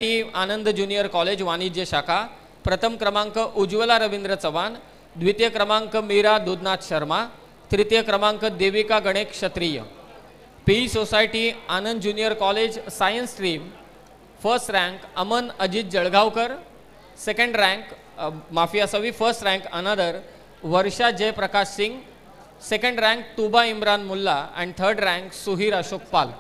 आनंद junior college वाणिज्य शाखा प्रथम क्रमांक उज्ज्वला रवींद्र चव्हाण, द्वितीय क्रमांक मीरा दुधनाथ शर्मा, तृतीय क्रमांक Devika Ganesh Kshatriya. PE society Anand junior college science stream first rank Aman Ajit Jalgaonkar, second rank माफी असावी first rank another Varsha Jayprakash Singh, second rank Tuba Imran Mulla and third rank Suhir Ashok Pal.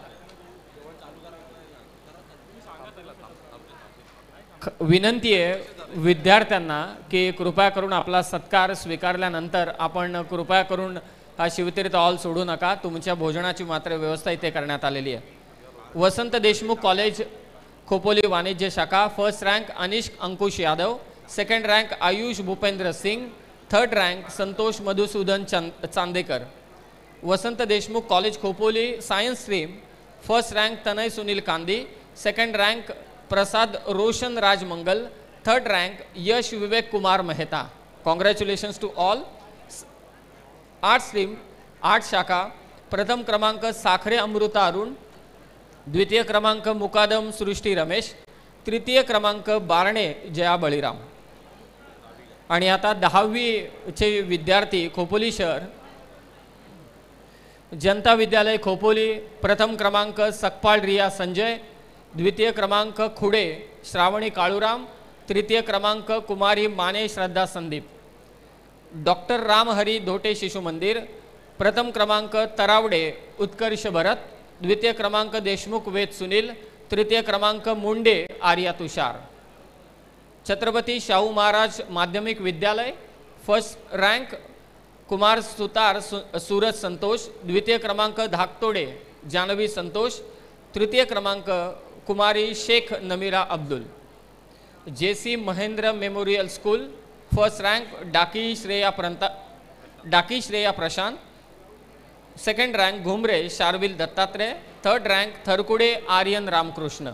विनंती आहे विद्यार्थ्यांना की कृपया करून आपला सत्कार स्वीकारल्यानंतर आपण कृपया करून हा शिवतीर्थ हॉल सोडू नका। तुमच्या भोजनाची मात्र व्यवस्था इथे करण्यात आलेली आहे। वसंत देशमुख कॉलेज खोपोली वाणिज्य शाखा first rank Anish Ankush Yadav, second rank Ayush Bhupendra Singh, third rank Santosh Madhusudan Chandekar. Vasant Deshmukh college Khopoli science stream first rank Tanay Sunil Kandi, second rank Prasad Roshan Raj Mangal, third rank Yash Vivek Kumar Mehta. Congratulations to all. Art stream art शाखा प्रथम क्रमांक साखरे अमृता अरुण, द्वितीय क्रमांक मुकादम सृष्टी रमेश, तृतीय क्रमांक बारणे जया बळीराम। आणि आता 10वी चे विद्यार्थी खोपोली शहर जनता विद्यालय खोपोली प्रथम क्रमांक सकपाळ रिया संजय, द्वितीय क्रमांक खुडे श्रावणी काळूराम, तृतीय क्रमांक कुमारी माने श्रद्धा संदीप। डॉक्टर रामहरी धोटे शिशु मंदिर प्रथम क्रमांक तरावडे उत्कर्ष भरत, द्वितीय क्रमांक देशमुख वेद सुनील, तृतीय क्रमांक मुंडे आर्या तुषार। छत्रपती शाहू महाराज माध्यमिक विद्यालय फर्स्ट रँक कुमार सुतार सूरज संतोष, द्वितीय क्रमांक धाकतोडे जानवी संतोष, तृतीय क्रमांक कुमारी Shaikh Namira Abdul. JC Mahendra memorial school first rank Daki Shreya Prashant, second rank Ghumre Sharvil Dattatray, third rank Tharkude Aryan Ramkrishna.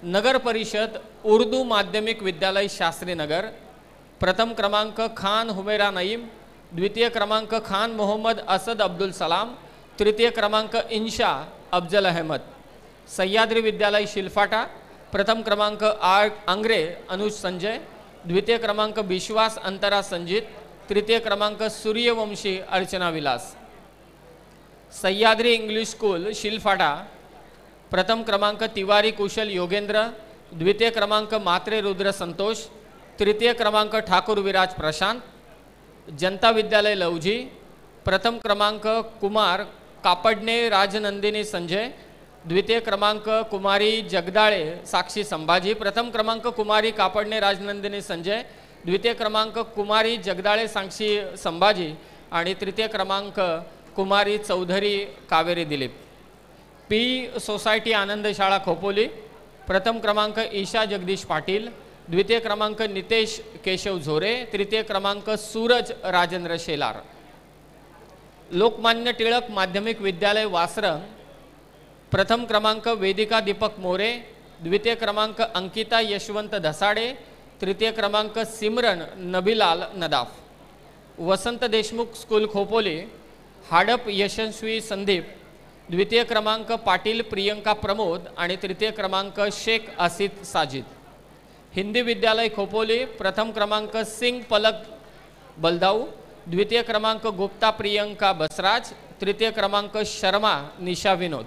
नगर परिषद उर्दू माध्यमिक विद्यालय शास्त्रीनगर प्रथम क्रमांक खान हुमेरा नईम, द्वितीय क्रमांक खान मोहम्मद असद अब्दुल सलाम, तृतीय क्रमांक इंशा अफजल अहमद। सह्याद्री विद्यालय शिलफाटा प्रथम क्रमांक आंग्रे अनुज संजय, द्वितीय क्रमांक विश्वास अंतरा संजित, तृतीय क्रमांक सूर्यवंशी अर्चना विलास। सह्याद्री इंग्लिश स्कूल शिलफाटा प्रथम क्रमांक तिवारी कुशल योगेंद्र, द्वितीय क्रमांक मात्रे रुद्र संतोष, तृतीय क्रमांक ठाकुर विराज प्रशांत। जनता विद्यालय लवजी प्रथम क्रमांक कुमार कापडणे राजनंदिनी संजय, द्वितीय क्रमांक कुमारी जगदाळे साक्षी संभाजी, प्रथम क्रमांक कुमारी कापडणे राजनंदिनी संजय, द्वितीय क्रमांक कुमारी जगदाळे साक्षी संभाजी आणि तृतीय क्रमांक कुमारी चौधरी कावेरी दिलीप। पी सोसायटी आनंद शाळा खोपोली प्रथम क्रमांक ईशा जगदीश पाटील, द्वितीय क्रमांक नितेश केशव झोरे, तृतीय क्रमांक सूरज राजेंद्र शेलार। लोकमान्य टिळक माध्यमिक विद्यालय वासरंग प्रथम क्रमांक वेदिका दीपक मोरे, द्वितीय क्रमांक अंकिता यशवंत धसाडे, तृतीय क्रमांक सिमरन नबीलाल नदाफ। वसंत देशमुख स्कूल खोपोली हाडप यशस्वी संदीप, द्वितीय क्रमांक पाटील प्रियंका प्रमोद आणि तृतीय क्रमांक शेख आसिफ साजिद। हिंदी विद्यालय खोपोली प्रथम क्रमांक सिंग पलक बलदाऊ, द्वितीय क्रमांक गुप्ता प्रियंका बसराज, तृतीय क्रमांक Sharma Nisha Vinod.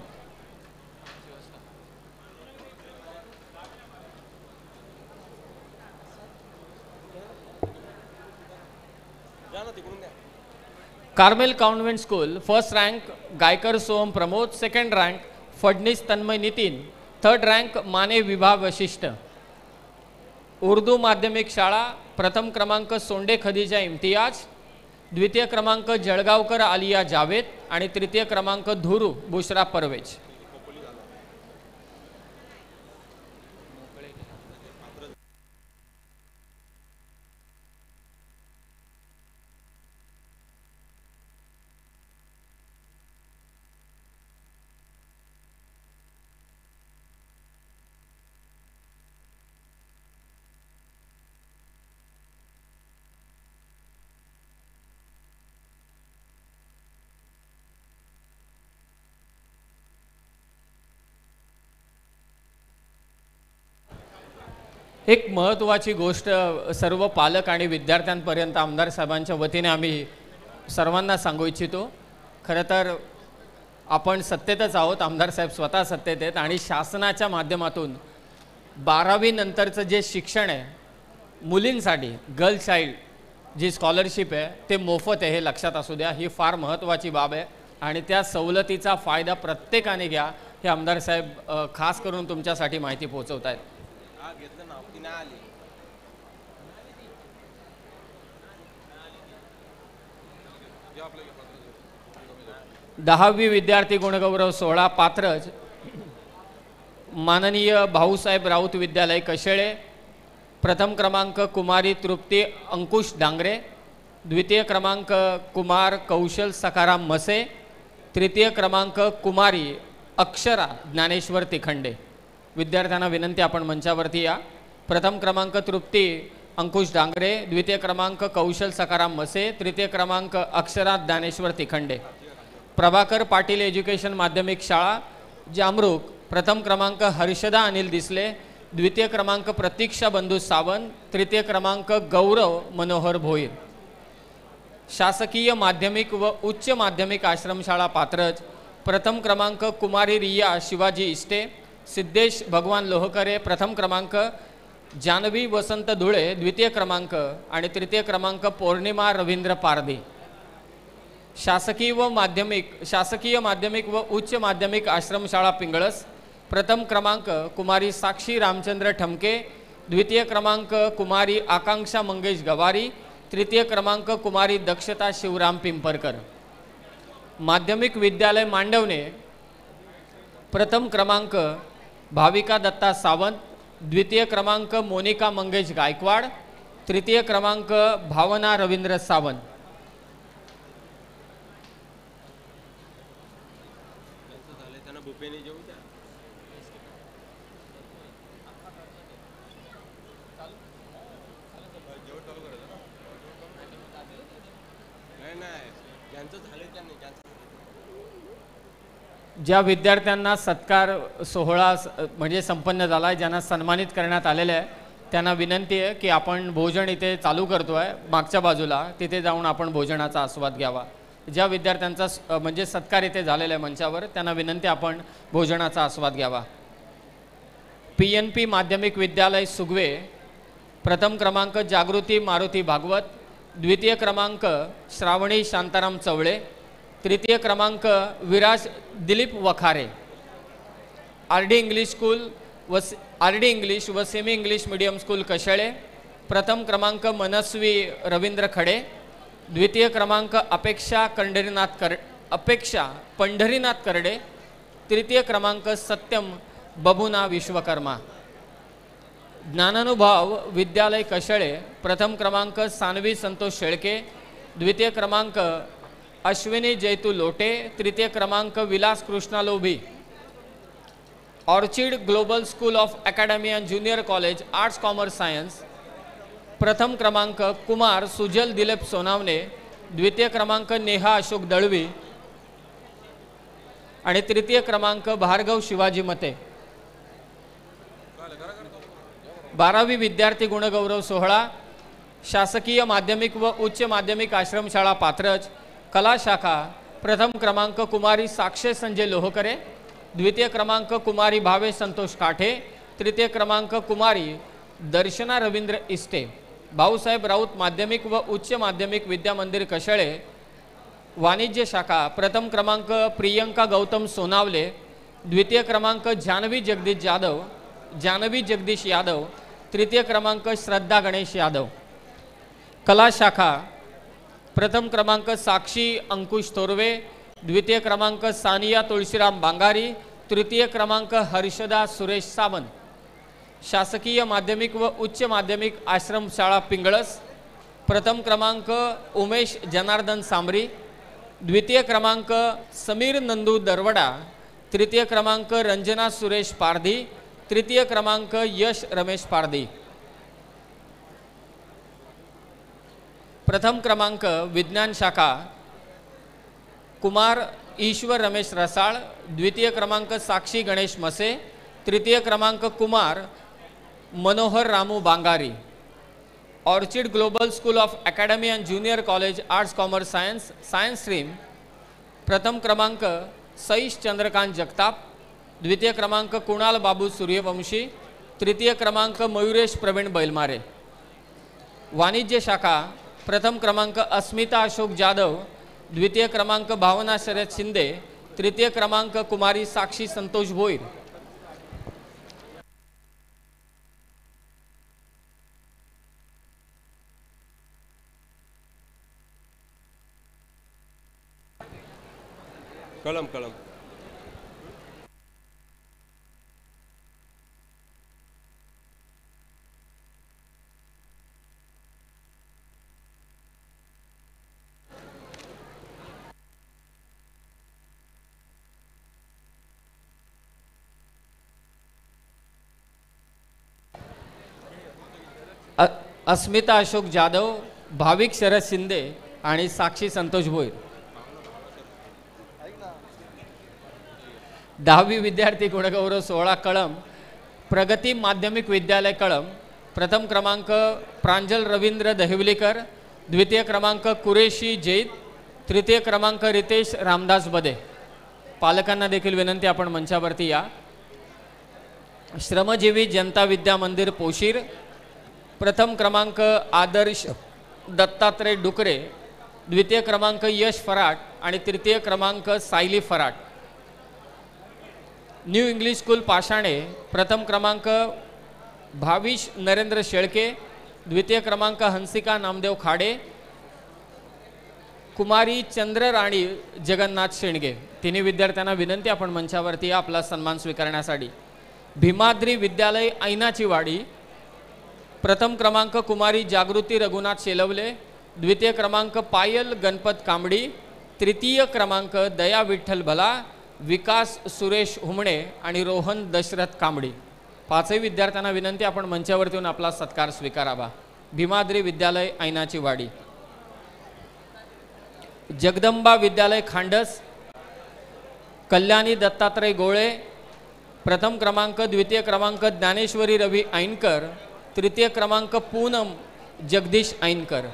Carmel convent school first rank Gaikar Soham Pramod, second rank Phadnis Tanmay Nitin, third rank Mane Vibha Vashishtha. Urdu माध्यमिक शाळा प्रथम क्रमांक सोंडे खदीजा इम्तियाज, द्वितीय क्रमांक जळगावकर आलिया जावेद आणि तृतीय क्रमांक धुरू बुशरा परवेज। एक महत्त्वाची गोष्ट सर्व पालक आणि विद्यार्थ्यांपर्यंत आमदार साहेबांच्या वतीने आम्ही सर्वांना सांगू इच्छितो। खरं तर आपण सत्तेतच आहोत, आमदार साहेब स्वतः सत्तेत आहेत आणि शासनाच्या माध्यमातून 12वी नंतरचं जे शिक्षण आहे मुलींसाठी गर्ल चाइल्ड जी स्कॉलरशिप आहे ते मोफत आहे, हे लक्षात असू द्या। ही फार महत्त्वाची बाब आहे आणि त्या सवलतीचा फायदा प्रत्येकाने घ्या, हे आमदार साहेब खास करून तुमच्यासाठी माहिती पोहोचवत आहेत। 10वी विद्यार्थी गुणगौरव सोहळा पात्रज माननीय भाऊसाहेब राऊत विद्यालय कशेळे, प्रथम क्रमांक कुमारी तृप्ती अंकुश डांगरे, द्वितीय क्रमांक कुमार कौशल सकाराम मसे, तृतीय क्रमांक कुमारी अक्षरा ज्ञानेश्वर तिखंडे। विद्यार्थ्यांना विनंती आपण मंचावरती या। प्रथम क्रमांक तृप्ती अंकुश डांगरे, द्वितीय क्रमांक कौशल सकाराम मसे, तृतीय क्रमांक अक्षरा ज्ञानेश्वर तिखंडे। प्रभाकर पाटील एज्युकेशन माध्यमिक शाळा जामरूक, प्रथम क्रमांक हर्षदा अनिल दिसले, द्वितीय क्रमांक प्रतीक्षा बंधू सावंत, तृतीय क्रमांक गौरव मनोहर भोईर। शासकीय माध्यमिक व उच्च माध्यमिक आश्रमशाळा पात्रज, प्रथम क्रमांक कुमारी रिया शिवाजी इष्टे, सिद्धेश भगवान लोहकरे, प्रथम क्रमांक जानवी वसंत धुळे, द्वितीय क्रमांक आणि तृतीय क्रमांक पौर्णिमा रवींद्र पारधी। शासकीय माध्यमिक व उच्च माध्यमिक आश्रमशाळा पिंगळस, प्रथम क्रमांक कुमारी साक्षी रामचंद्र ठमके, द्वितीय क्रमांक कुमारी आकांक्षा मंगेश गवारी, तृतीय क्रमांक कुमारी दक्षता शिवराम पिंपरकर। माध्यमिक विद्यालय मांडवणे, प्रथम क्रमांक भाविका दत्ता सावंत, द्वितीय क्रमांक मोनिका मंगेश गायकवाड, तृतीय क्रमांक भावना रवींद्र सावंत। ज्या विद्यार्थ्यांना सत्कार सोहळा म्हणजे संपन्न झाला आहे, ज्यांना सन्मानित करण्यात आलेले आहे, त्यांना विनंती आहे की आपण भोजन इथे चालू करतो आहे मागच्या बाजूला, तिथे जाऊन आपण भोजनाचा आस्वाद घ्यावा। ज्या विद्यार्थ्यांचा म्हणजे सत्कार इथे झालेला आहे मंचावर, त्यांना विनंती आपण भोजनाचा आस्वाद घ्यावा। PNP माध्यमिक विद्यालय सुगवे, प्रथम क्रमांक जागृती मारुती भागवत, द्वितीय क्रमांक श्रावणी शांताराम चवळे, तृतीय क्रमांक विराज दिलीप वखारे। RD इंग्लिश व सेमी इंग्लिश मीडियम स्कूल कशेळे, प्रथम क्रमांक मनस्वी रवींद्र खडे, द्वितीय क्रमांक अपेक्षा पंढरीनाथ करडे, तृतीय क्रमांक सत्यम बबुना विश्वकर्मा। ज्ञानानुभव विद्यालय कशेळे, प्रथम क्रमांक सानवी संतोष शेळके, द्वितीय क्रमांक अश्विनी जैतू लोटे, तृतीय क्रमांक विलास कृष्णा लोभी। Orchid global school of academy and junior college arts commerce science, प्रथम क्रमांक कुमार सुजल दिलीप सोनावणे, द्वितीय क्रमांक नेहा अशोक दळवी आणि तृतीय क्रमांक भार्गव शिवाजी मते। 12वी विद्यार्थी गुणगौरव सोहळा शासकीय माध्यमिक व उच्च माध्यमिक आश्रमशाळा पात्रज, कला शाखा, प्रथम क्रमांक कुमारी साक्षे संजय लोहकरे, द्वितीय क्रमांक कुमारी भावे संतोष काठे, तृतीय क्रमांक कुमारी दर्शना रवींद्र इष्टे। भाऊसाहेब राऊत माध्यमिक व उच्च माध्यमिक विद्या मंदिर कशेळे, वाणिज्य शाखा, प्रथम क्रमांक प्रियंका गौतम सोनावले, द्वितीय क्रमांक जानवी जगदीश यादव, तृतीय क्रमांक श्रद्धा गणेश यादव। कला शाखा, प्रथम क्रमांक साक्षी अंकुश तोरवे, द्वितीय क्रमांक सानिया तुळशीराम बांगारी, तृतीय क्रमांक हर्षदा सुरेश सावंत। शासकीय माध्यमिक व उच्च माध्यमिक आश्रमशाळा पिंगळस, प्रथम क्रमांक उमेश जनार्दन सांबरी, द्वितीय क्रमांक समीर नंदू दरवडा, तृतीय क्रमांक रंजना सुरेश पारधी, तृतीय क्रमांक यश रमेश पारधी। प्रथम क्रमांक विज्ञान शाखा कुमार ईश्वर रमेश रसाळ, द्वितीय क्रमांक साक्षी गणेश मसे, तृतीय क्रमांक Kumar Manohar Ramu Bangari. Orchid global school of academy and junior college arts commerce science science stream प्रथम क्रमांक सईश चंद्रकांत जगताप, द्वितीय क्रमांक कुणाल बाबू सूर्यवंशी, तृतीय क्रमांक मयुरेश प्रवीण बैलमारे. वाणिज्य शाखा प्रथम क्रमांक अस्मिता अशोक जाधव, द्वितीय क्रमांक भावना शरद शिंदे, तृतीय क्रमांक कुमारी साक्षी संतोष भोईर. कलम कलम अस्मिता अशोक जाधव, भाविक शरद शिंदे आणि साक्षी संतोष भोईर. 10वी विद्यार्थी गुणगौरव सोहळा कळंब. प्रगती माध्यमिक विद्यालय कळंब. प्रथम क्रमांक प्रांजल रवींद्र दहिवलीकर, द्वितीय क्रमांक कुरेशी जैद, तृतीय क्रमांक रितेश रामदास बदे. पालकांना देखील विनंती, आपण मंचावरती या. श्रमजीवी जनता विद्या मंदिर पोशीर. प्रथम क्रमांक आदर्श दत्तात्रय डुकरे, द्वितीय क्रमांक यश फराट आणि तृतीय क्रमांक Sayali Farat. New English school Pashane. प्रथम क्रमांक भाविश नरेंद्र शेळके, द्वितीय क्रमांक हंसिका नामदेव खाडे, कुमारी चंद्रराणी जगन्नाथ शेणगे. तिन्ही विद्यार्थ्यांना विनंती, आपण मंचावरती आपला सन्मान स्वीकारण्यासाठी. भीमाद्री विद्यालय ऐनाची वाडी. प्रथम क्रमांक कुमारी जागृती रघुनाथ शेलवले, द्वितीय क्रमांक पायल गणपत कांबडी, तृतीय क्रमांक दया विठ्ठल भला, विकास सुरेश हुमणे आणि रोहन दशरथ कांबडी. पाचही विद्यार्थ्यांना विनंती, आपण मंचावरती येऊन आपला सत्कार स्वीकारावा. भीमाद्री विद्यालय ऐनाची वाडी. जगदंबा विद्यालय खांडस. कल्याणी दत्तात्रय गोळे, प्रथम क्रमांक, द्वितीय क्रमांक ज्ञानेश्वरी रवी ऐनकर, तृतीय क्रमांक पूनम जगदीश ऐनकर.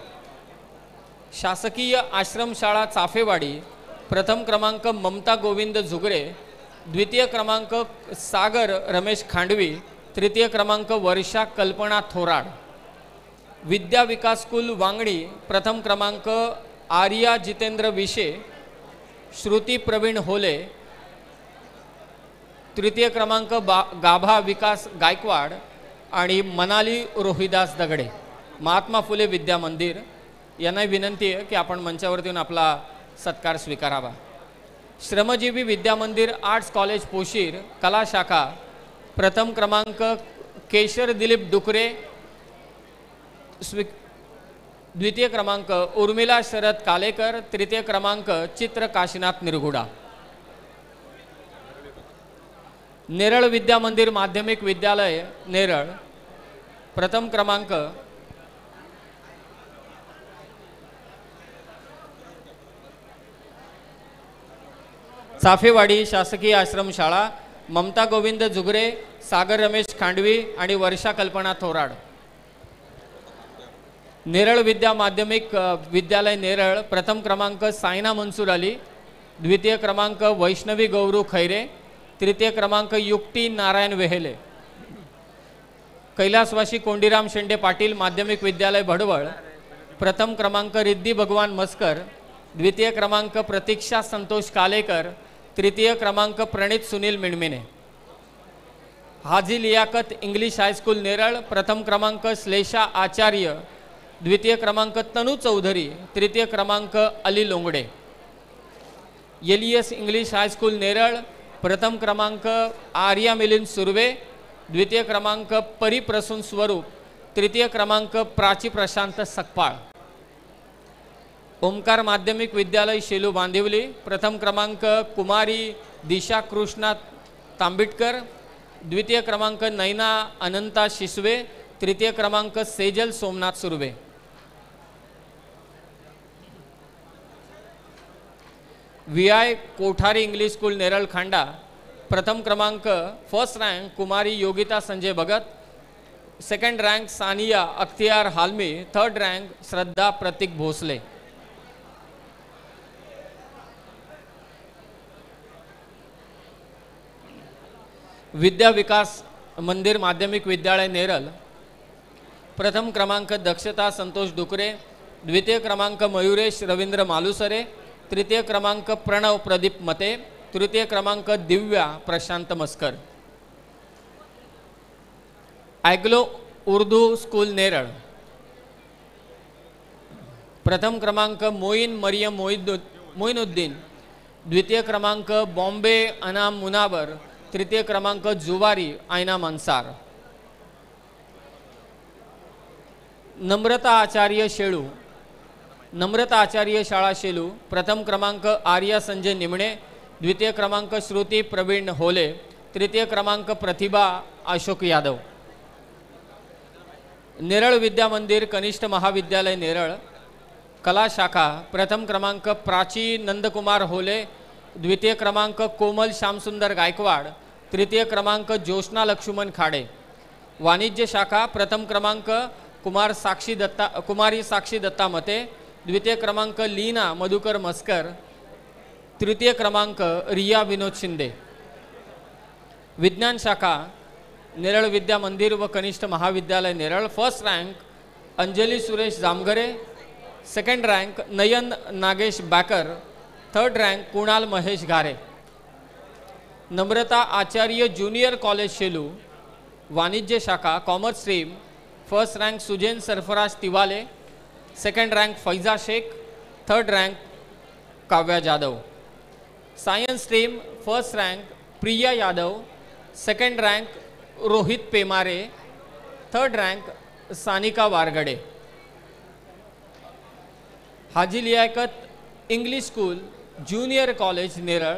शासकीय आश्रमशाळा चाफेवाडी. प्रथम क्रमांक ममता गोविंद झुगरे, द्वितीय क्रमांक सागर रमेश खांडवी, तृतीय क्रमांक वर्षा कल्पना थोराड. विद्या विकास स्कूल वांगणी. प्रथम क्रमांक आर्या जितेंद्र विशे, श्रुती प्रवीण होले, तृतीय क्रमांक गाभा विकास गायकवाड आणि मनाली रोहिदास दगडे. महात्मा फुले विद्या मंदिर यांना विनंती आहे की आपण मंचावरती येऊन आपला सत्कार स्वीकारावा. श्रमजीवी विद्या मंदिर आर्ट्स कॉलेज पोशीर कला शाखा. प्रथम क्रमांक केशर दिलीप डुकरे, द्वितीय क्रमांक उर्मिला शरद कालेकर, तृतीय क्रमांक चित्र काशीनाथ निरगुडा. नेरळ विद्या मंदिर माध्यमिक विद्यालय नेरळ. प्रथम क्रमांक चाफेवाडी शासकीय आश्रमशाळा. ममता गोविंद झुगरे, सागर रमेश खांडवी आणि वर्षा कल्पना थोराड. नेरळ विद्या माध्यमिक विद्यालय नेरळ. प्रथम क्रमांक सायना मनसूर अली, द्वितीय क्रमांक वैष्णवी गौरू खैरे, तृतीय क्रमांक युक्ती नारायण वेहेले. कैलासवासी कोंडीराम शेंडे पाटील माध्यमिक विद्यालय भडवळ. प्रथम क्रमांक रिद्धी भगवान मस्कर, द्वितीय क्रमांक प्रतीक्षा संतोष कालेकर, तृतीय क्रमांक प्रणित सुनील मिणमिने. हाजी लियाकत इंग्लिश हायस्कूल नेरळ. प्रथम क्रमांक श्लेषा आचार्य, द्वितीय क्रमांक तनु चौधरी, तृतीय क्रमांक Ali Longde. Elias English high school Neral. प्रथम क्रमांक आर्या मिलिंद सुर्वे, द्वितीय क्रमांक परिप्रसून स्वरूप, तृतीय क्रमांक प्राची प्रशांत सकपाळ. ओमकार माध्यमिक विद्यालय शेलू बांदिवली. प्रथम क्रमांक कुमारी दिशा कृष्णा तांबिटकर, द्वितीय क्रमांक नैना अनंता शिसवे, तृतीय क्रमांक Sejal Somnath Surve. VI Kothari English school Neral Khanda. प्रथम क्रमांक फर्स्ट रँक कुमारी Yogita Sanjay Bhagat, second rank Saniya Akhtiyar Halmi, third rank Shraddha Pratik Bhosale. Vidya Vikas Mandir माध्यमिक विद्यालय नेरल, प्रथम क्रमांक दक्षता संतोष डुकरे, द्वितीय क्रमांक मयुरेश रवींद्र मालुसरे, तृतीय क्रमांक प्रणव प्रदीप मते, तृतीय क्रमांक दिव्या प्रशांत मस्कर. ॲग्लो उर्दू स्कूल नेरळ, प्रथम क्रमांक मोईन मरियम मोइनुद्दीन, द्वितीय क्रमांक बॉम्बे अनाम मुनावर, तृतीय क्रमांक जुवारी आयना मंसार. नम्रता आचार्य शेळू, नम्रता आचार्य शाळा शेलू, प्रथम क्रमांक आर्या संजय निमणे, द्वितीय क्रमांक श्रुती प्रवीण होले, तृतीय क्रमांक प्रतिभा अशोक यादव. नेरळ विद्या मंदिर कनिष्ठ महाविद्यालय नेरळ, कला शाखा, प्रथम क्रमांक प्राची नंदकुमार होले, द्वितीय क्रमांक कोमल श्यामसुंदर गायकवाड, तृतीय क्रमांक ज्योत्स्ना लक्ष्मण खाडे. वाणिज्य शाखा, प्रथम क्रमांक कुमारी साक्षी दत्ता मते, द्वितीय क्रमांक लीना मधुकर मस्कर, तृतीय क्रमांक रिया विनोद शिंदे. विज्ञान शाखा नेरळ विद्या मंदिर व कनिष्ठ महाविद्यालय Neral, first rank Anjali Suresh Jamgare, second rank Nayan Nagesh Bakar, third rank Kunal Mahesh Gare. Namrata Acharya junior college Shelu, वाणिज्य शाखा commerce stream, first rank Suzain Sarfaraz Tiwale, second rank Faiza Shaikh, third rank Kavya Jadhav. Science stream, first rank Priya Yadav, second rank Rohit Pemare, third rank Sanika Wargade. Haji Liyaqat English school junior college Neral,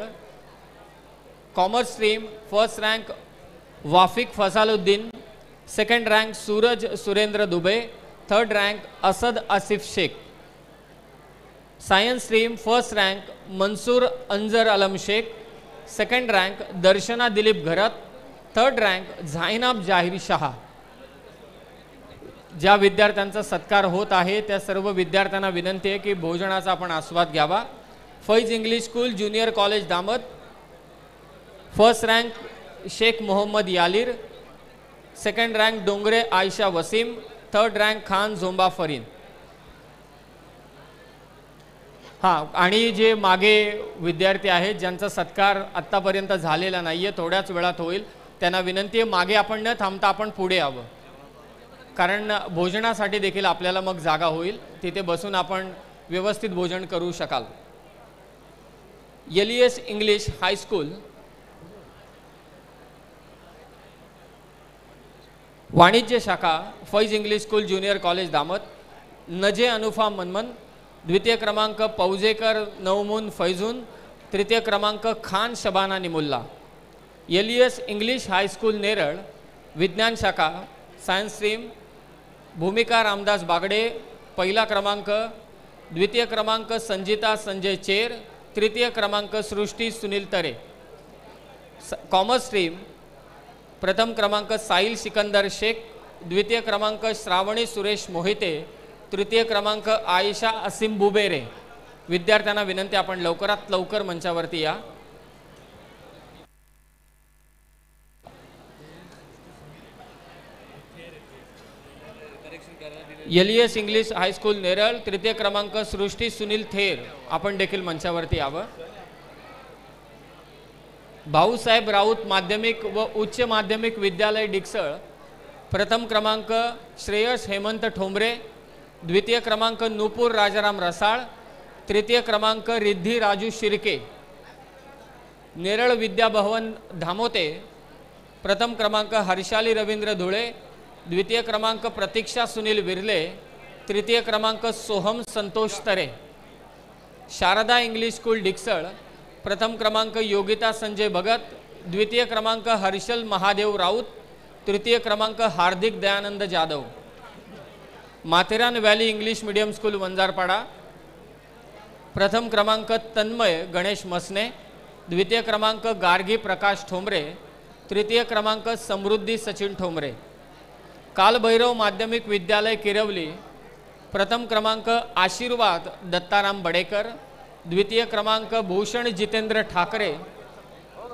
commerce stream, first rank Wafiq Fasaluddin, second rank Suraj Surendra Dubey, third rank Asad Asif Shaikh. Science stream, first rank Mansoor Anjar Alam Shaikh, second rank Darshana Dilip Gharat, third rank Zainab Zaheer Shah. ज्या विद्यार्थ्यांचा सत्कार होत आहे त्या सर्व विद्यार्थ्यांना विनंती आहे की भोजनाचा आपण आस्वाद घ्यावा. Faiz English school junior college Damat, first rank Shaikh Mohammad Yalir, second rank Dongre Ayesha Wasim, third rank Khan Zomba Farin. हां, आणि जे मागे विद्यार्थी आहेत ज्यांचा सत्कार आत्तापर्यंत झालेला नाही आहे, थोड्याच वेळात होईल, त्यांना विनंती आहे मागे आपण न थांबता आपण पुढे यावं, कारण भोजनासाठी देखील आपल्याला मग जागा होईल, तिथे बसून आपण व्यवस्थित भोजन करू शकाल. एलियस इंग्लिश हायस्कूल, वाणिज्य शाखा Faiz English school junior college दामत, नजे अनुफा मनमन, द्वितीय क्रमांक पौजेकर नवमून फैजून, तृतीय क्रमांक Khan Shabana Nimulla. Elias English high school Neral, विज्ञान शाखा सायन्स स्ट्रीम, भूमिका रामदास बागडे, पहिला क्रमांक, द्वितीय क्रमांक संजिता संजय चेर, तृतीय क्रमांक सृष्टी सुनील तरे. कॉमर्स स्ट्रीम, प्रथम क्रमांक साहिल सिकंदर शेख, द्वितीय क्रमांक श्रावणी सुरेश मोहिते, तृतीय क्रमांक आयशा असीम बुबेरे. विद्यार्थ्यांना विनंती आपण लवकरात लवकर मंचावरती या. एलियस इंग्लिश हायस्कूल नेरळ, तृतीय क्रमांक सृष्टी सुनील थेर, आपण देखील मंचावरती यावं. भाऊसाहेब राऊत माध्यमिक व उच्च माध्यमिक विद्यालय डिकसळ, प्रथम क्रमांक श्रेयस हेमंत ठोंबरे, द्वितीय क्रमांक नूपूर राजाराम रसाळ, तृतीय क्रमांक रिद्धी राजू शिर्के. नेरळ विद्याभवन धामोते, प्रथम क्रमांक हर्षाली रवींद्र धुळे, द्वितीय क्रमांक प्रतीक्षा सुनील विरले, तृतीय क्रमांक सोहम संतोष तरे. शारदा इंग्लिश स्कूल डिकसळ, प्रथम क्रमांक योगिता संजय भगत, द्वितीय क्रमांक हर्षल महादेव राऊत, तृतीय क्रमांक Hardik Dayanand Jadhav. Matheran valley English medium school Vanjarpada, प्रथम क्रमांक तन्मय गणेश मसने, द्वितीय क्रमांक गार्गी प्रकाश ठोंबरे, तृतीय क्रमांक समृद्धी सचिन ठोंबरे. कालभैरव माध्यमिक विद्यालय किरवली प्रथम क्रमांक आशीर्वाद दत्ताराम बडेकर, द्वितीय क्रमांक भूषण जितेंद्र ठाकरे,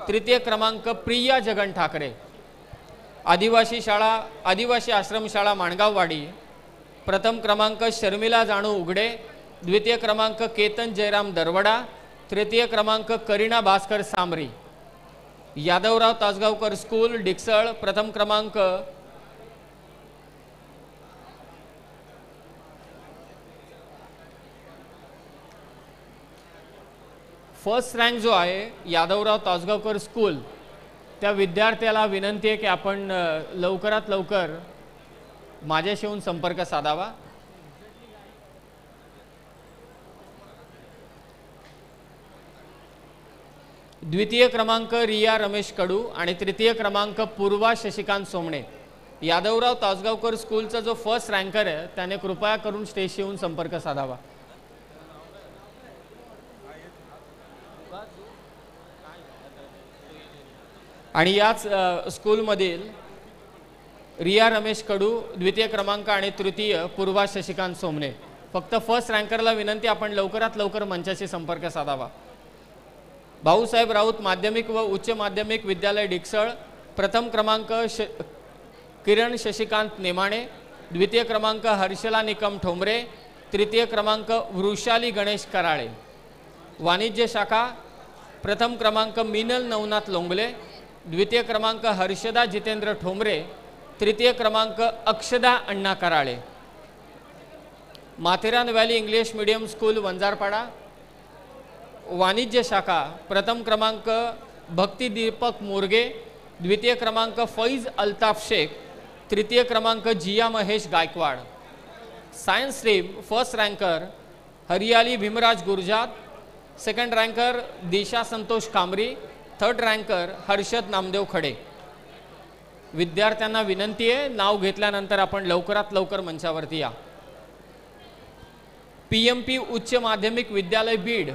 तृतीय क्रमांक प्रिया जगन ठाकरे। आदिवासी आश्रमशाळा माणगाववाडी प्रथम क्रमांक शर्मिला जानू उघडे, द्वितीय क्रमांक केतन जयराम दरवडा, तृतीय क्रमांक करीना भास्कर सामरी। यादवराव तासगावकर स्कूल डिक्सळ प्रथम क्रमांक फर्स्ट रँक जो आहे यादवराव तासगावकर स्कूल, त्या विद्यार्थ्याला विनंती आहे की आपण लवकरात लवकर माझ्याशी येऊन संपर्क साधावा। द्वितीय क्रमांक रिया रमेश कडू आणि तृतीय क्रमांक पूर्वा शशिकांत सोमणे। यादवराव तासगावकर स्कूलचा जो फर्स्ट रँकर आहे त्याने कृपया करून स्टेजशी येऊन संपर्क साधावा। आणि याच स्कूलमधील रिया रमेश कडू द्वितीय क्रमांक आणि तृतीय पूर्वा शशिकांत सोमणे। फक्त फर्स्ट रँकरला विनंती आपण लवकरात लवकर मंचाशी संपर्क साधावा। भाऊसाहेब राऊत माध्यमिक व उच्च माध्यमिक विद्यालय डिक्सळ प्रथम क्रमांक किरण शशिकांत नेमाणे, द्वितीय क्रमांक हर्षला निकम ठोंबरे, तृतीय क्रमांक वृषाली गणेश कराळे। वाणिज्य शाखा प्रथम क्रमांक मीनल नवनाथ लोंगले, द्वितीय क्रमांक हर्षदा जितेंद्र ठोंबरे, तृतीय क्रमांक Akshada Anna Karale. Matheran valley English medium school Vanjarpada वाणिज्य शाखा प्रथम क्रमांक भक्ती दीपक मोरगे, द्वितीय क्रमांक फैज अल्ताफ शेख, तृतीय क्रमांक Jiya Mahesh Gaikwad. Science stream first ranker Hariyali Bhimraj Gurjat, second ranker Disha Santosh Kamri, third ranker Harshad Namdev Khade. विद्यार्थ्यांना विनंती आहे नाव घेतल्यानंतर आपण लवकरात लवकर मंचावरती या। पीएमपी उच्च माध्यमिक विद्यालय बीड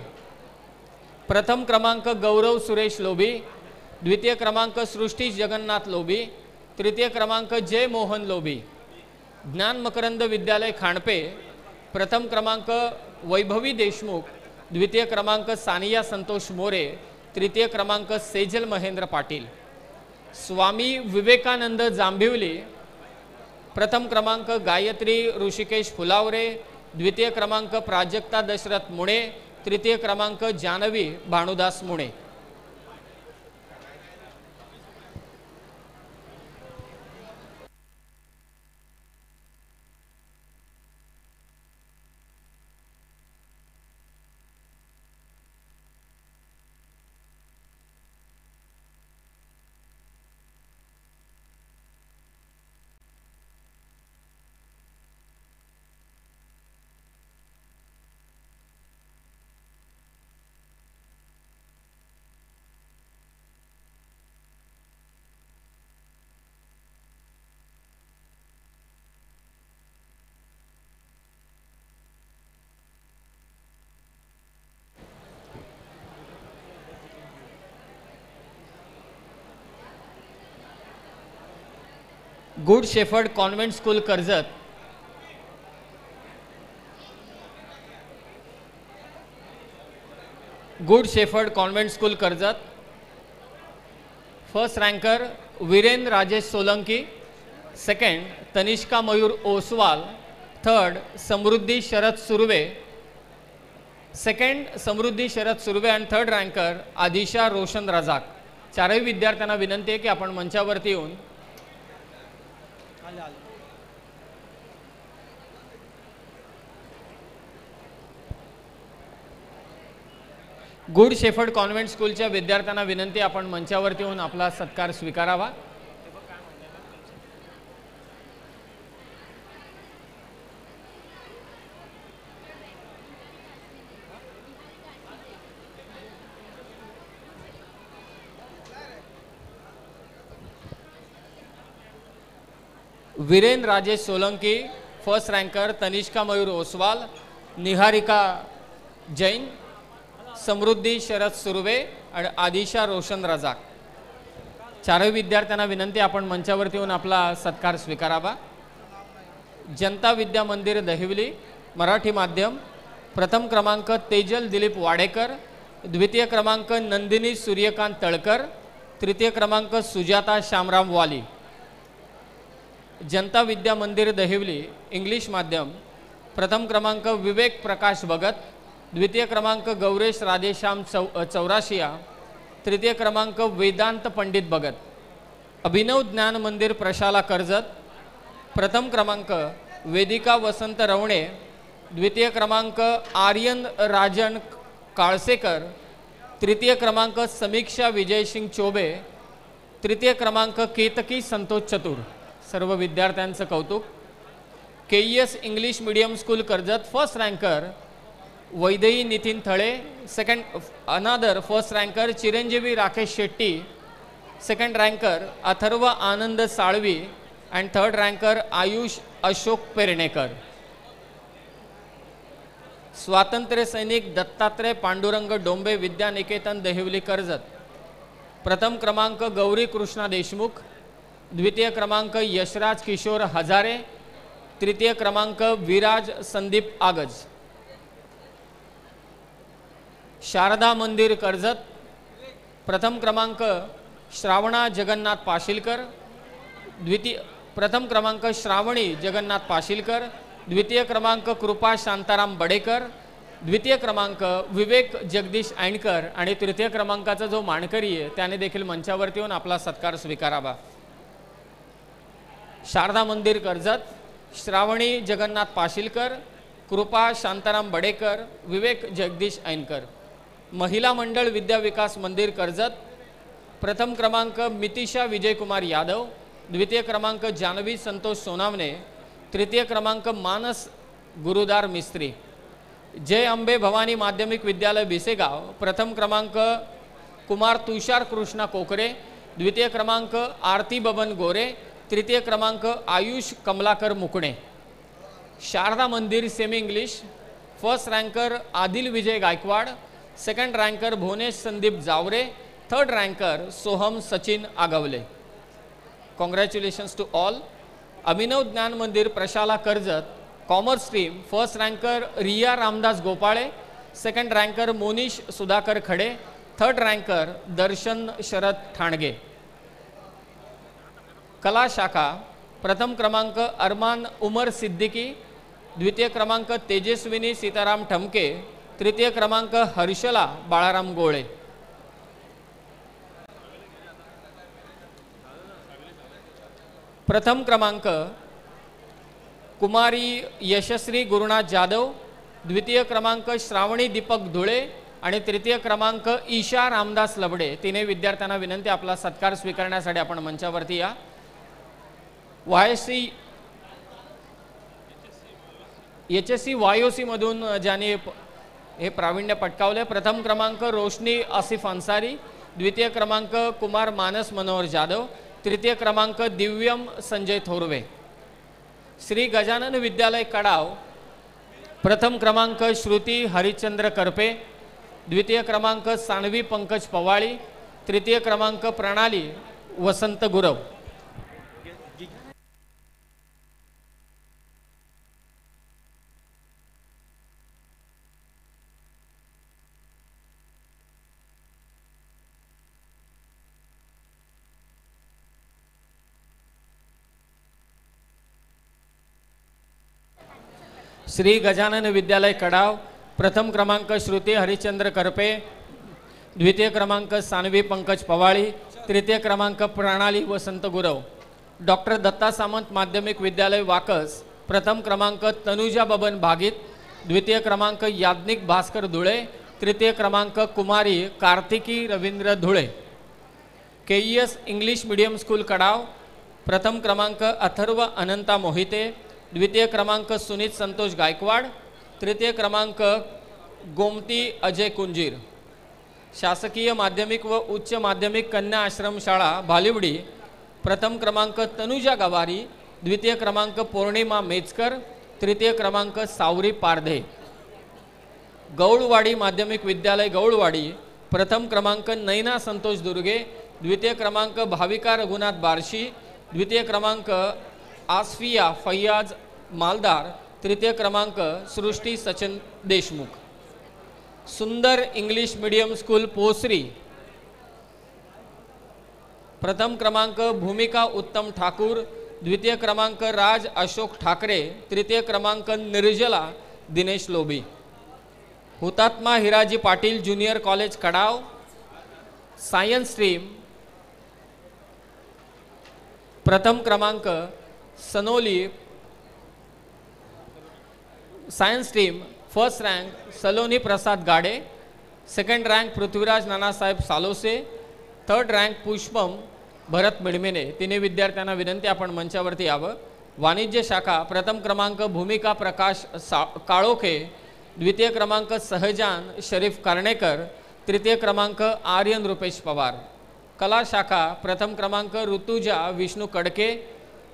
प्रथम क्रमांक गौरव सुरेश लोभी, द्वितीय क्रमांक सृष्टी जगन्नाथ लोभी, तृतीय क्रमांक जय मोहन लोभी। ज्ञान मकरंद विद्यालय खांडपे प्रथम क्रमांक वैभवी देशमुख, द्वितीय क्रमांक सानिया संतोष मोरे, तृतीय क्रमांक सेजल महेंद्र पाटील। स्वामी विवेकानंद जांभिवली प्रथम क्रमांक गायत्री ऋषिकेश फुलावरे, द्वितीय क्रमांक प्राजक्ता दशरथ मुणे, तृतीय क्रमांक Janvi Bhanudas Mune. Good shepherd convent school Karjat good shepherd convent school Karjat first ranker Viren Rajesh Solanki, second Tanishka Mayur Oswal, third Samruddhi Sharad Surve, second Samruddhi Sharad Surve आणि थर्ड रँकर आदिशा रोशन रजाक। चारही विद्यार्थ्यांना विनंती आहे की आपण मंचावरती येऊन गुड शेफर्ड कॉन्व्हेंट स्कूलच्या विद्यार्थ्यांना विनंती आपण मंचावरती येऊन आपला सत्कार स्वीकारावा। वीरेन राजेश सोलंकी फर्स्ट रँकर, तनिष्का मयूर ओसवाल, निहारिका जैन, समृद्धी शरद सुर्वे आणि आदिशा रोशन रजाक। चारही विद्यार्थ्यांना विनंती आपण मंचावरती येऊन आपला सत्कार स्वीकारावा। जनता विद्या मंदिर दहिवली मराठी माध्यम प्रथम क्रमांक तेजल दिलीप वाडेकर, द्वितीय क्रमांक नंदिनी सूर्यकांत तळकर, तृतीय क्रमांक सुजाता श्यामराम वाली. जनता विद्या मंदिर दहिवली इंग्लिश माध्यम प्रथम क्रमांक विवेक प्रकाश भगत, द्वितीय क्रमांक गौरेश राधेश्याम चौराशिया, तृतीय क्रमांक वेदांत पंडित भगत. अभिनव ज्ञान मंदिर प्रशाला कर्जत प्रथम क्रमांक वेदिका वसंत रवणे, द्वितीय क्रमांक आर्यन राजन काळसेकर, तृतीय क्रमांक समीक्षा विजयसिंग चोबे, तृतीय क्रमांक केतकी संतोष चतुर. सर्व विद्यार्थ्यांचं कौतुक. KES English medium school Karjat first ranker Vaidehi Nitin Thale, second another first ranker Chiranjeevi Rakesh Shetty, second ranker Atharva Anand Salvi and third ranker Ayush Ashok Pernekar. स्वातंत्र्य सैनिक दत्तात्रय पांडुरंग डोंबे विद्यानिकेतन दहिवली कर्जत प्रथम क्रमांक गौरी कृष्णा देशमुख, द्वितीय क्रमांक यशराज किशोर हजारे, तृतीय क्रमांक विराज संदीप आगज. शारदा मंदिर कर्जत प्रथम क्रमांक श्रावणा जगन्नाथ पाशीलकर, प्रथम क्रमांक श्रावणी जगन्नाथ पाशीलकर, द्वितीय क्रमांक कृपा शांताराम बडेकर, द्वितीय क्रमांक विवेक जगदीश ऐणकर आणि तृतीय क्रमांकाचा जो मानकरी आहे त्याने देखील मंचावरती येऊन आपला सत्कार स्वीकारावा. शारदा मंदिर कर्जत श्रावणी जगन्नाथ पाशीलकर, कृपा शांताराम बडेकर, विवेक जगदीश ऐनकर. महिला मंडळ विद्या विकास मंदिर कर्जत प्रथम क्रमांक मितिशा विजयकुमार यादव, द्वितीय क्रमांक जानवी संतोष सोनावणे, तृतीय क्रमांक मानस गुरुदार मिस्त्री. जय अंबे भवानी माध्यमिक विद्यालय बिसेगाव प्रथम क्रमांक कुमार तुषार कृष्णा कोकरे, द्वितीय क्रमांक आरती बबन गोरे, तृतीय क्रमांक आयुष कमलाकर मुकणे. Sharda Mandir semi English first ranker Adil Vijay Gaikwad, second ranker Bhuvnesh Sandeep Javre, third ranker Soham Sachin Agawale. Congratulations to all. Abhinav Dnyan Mandir Prashala Karjat commerce stream first ranker Riya Ramdas Gopale, second ranker Monish Sudhakar Khade, third ranker Darshan Sharad Thange. कला शाखा प्रथम क्रमांक अरमान उमर सिद्दीकी, द्वितीय क्रमांक तेजस्विनी सीताराम ठमके, तृतीय क्रमांक हर्षला बाळाराम गोळे. प्रथम क्रमांक कुमारी यशस्वी गुरुनाथ जाधव, द्वितीय क्रमांक श्रावणी दीपक धुळे आणि तृतीय क्रमांक ईशा रामदास लबडे. तिने विद्यार्थ्यांना विनंती आपला सत्कार स्वीकारण्यासाठी आपण मंचावरती या. HSC YOC मधून ज्यांनी हे प्रावीण्य पटकावले प्रथम क्रमांक रोशनी आसिफ अन्सारी, द्वितीय क्रमांक कुमार मानस मनोहर जाधव, तृतीय क्रमांक दिव्यम संजय थोरवे. श्री गजानन विद्यालय कडाव प्रथम क्रमांक श्रुती हरिश्चंद्र करपे, द्वितीय क्रमांक सानवी पंकज पवाळी, तृतीय क्रमांक प्रणाली वसंत गुरव. श्री गजानन विद्यालय कडाव प्रथम क्रमांक श्रुती हरिश्चंद्र करपे, द्वितीय क्रमांक सानवी पंकज पवाळी, तृतीय क्रमांक प्रणाली वसंत गुरव. डॉक्टर दत्ता सामंत माध्यमिक विद्यालय वाकस प्रथम क्रमांक तनुजा बबन भागित, द्वितीय क्रमांक याज्ञिक भास्कर धुळे, तृतीय क्रमांक कुमारी Kartiki Ravindra Dhule. KES English medium school Kadav प्रथम क्रमांक अथर्व अनंता मोहिते, द्वितीय क्रमांक सुनीत संतोष गायकवाड, तृतीय क्रमांक गोमती अजय कुंजीर. शासकीय माध्यमिक व उच्च माध्यमिक कन्या आश्रमशाळा भालिवडी प्रथम क्रमांक तनुजा गवारी, द्वितीय क्रमांक पौर्णिमा मेचकर, तृतीय क्रमांक सावरी पारधे. गौळवाडी माध्यमिक विद्यालय गौळवाडी प्रथम क्रमांक नैना संतोष दुर्गे, द्वितीय क्रमांक भाविका रघुनाथ बारशी, द्वितीय क्रमांक आसफिया फैयाज मालदार, तृतीय क्रमांक सृष्टी सचिन देशमुख. सुंदर इंग्लिश मीडियम स्कूल पोसरी, प्रथम क्रमांक भूमिका उत्तम ठाकूर, द्वितीय क्रमांक राज अशोक ठाकरे, तृतीय क्रमांक निर्जला Dinesh Lobi. Hutatma Hiraji Patil junior college Kadav, science stream, प्रथम क्रमांक Sanoli, science stream first rank Saloni Prasad Gade, second rank Prithviraj Nanasaheb Salose, third rank Pushpam Bharat Midmene. तिन्ही विद्यार्थ्यांना विनंती आपण मंचावरती यावं. वाणिज्य शाखा प्रथम क्रमांक भूमिका प्रकाश काळोखे, द्वितीय क्रमांक सहजान शरीफ कर्णेकर, तृतीय क्रमांक आर्यन रुपेश पवार. कला शाखा प्रथम क्रमांक ऋतुजा विष्णू कडके,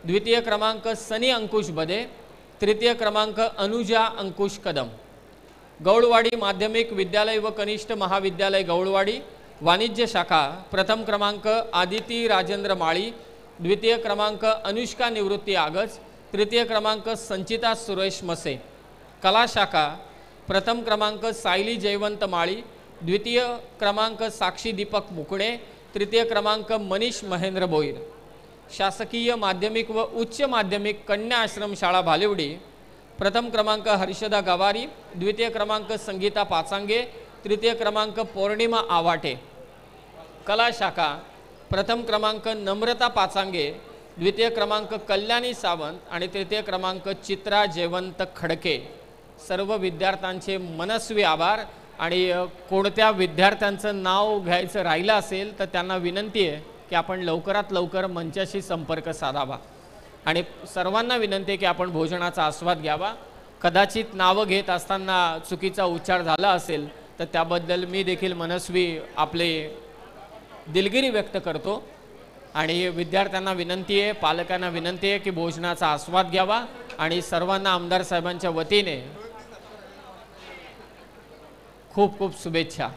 द्वितीय क्रमांक सनी अंकुश बदे, तृतीय क्रमांक अनुजा अंकुश कदम. गौळवाडी माध्यमिक विद्यालय व कनिष्ठ महाविद्यालय गौळवाडी, वाणिज्य शाखा प्रथम क्रमांक आदिती राजेंद्र माळी, द्वितीय क्रमांक अनुष्का निवृत्ती आगज, तृतीय क्रमांक संचिता सुरेश मसे. कला शाखा प्रथम क्रमांक सायली जयवंत माळी, द्वितीय क्रमांक साक्षी दीपक मुकणे, तृतीय क्रमांक मनीष महेंद्र बोईर. शासकीय माध्यमिक व उच्च माध्यमिक कन्या आश्रम शाळा भालिवडी, प्रथम क्रमांक हर्षदा गवारी, द्वितीय क्रमांक संगीता पाचांगे, तृतीय क्रमांक पौर्णिमा आवाटे. कला शाखा प्रथम क्रमांक नम्रता पाचांगे, द्वितीय क्रमांक कल्याणी सावंत आणि तृतीय क्रमांक चित्रा जयवंत खडके. सर्व विद्यार्थ्यांचे मनस्वी आभार. आणि कोणत्या विद्यार्थ्यांचं नाव घ्यायचं राहिलं असेल तर त्यांना विनंती आहे की आपण लवकरात लवकर मंचाशी संपर्क साधावा. आणि सर्वांना विनंती आहे की आपण भोजनाचा आस्वाद घ्यावा. कदाचित नावं घेत असताना चुकीचा उच्चार झाला असेल तर त्याबद्दल मी देखील मनस्वी आपले दिलगिरी व्यक्त करतो. आणि विद्यार्थ्यांना विनंती आहे, पालकांना विनंती आहे की भोजनाचा आस्वाद घ्यावा. आणि सर्वांना आमदार साहेबांच्या वतीने खूप खूप शुभेच्छा.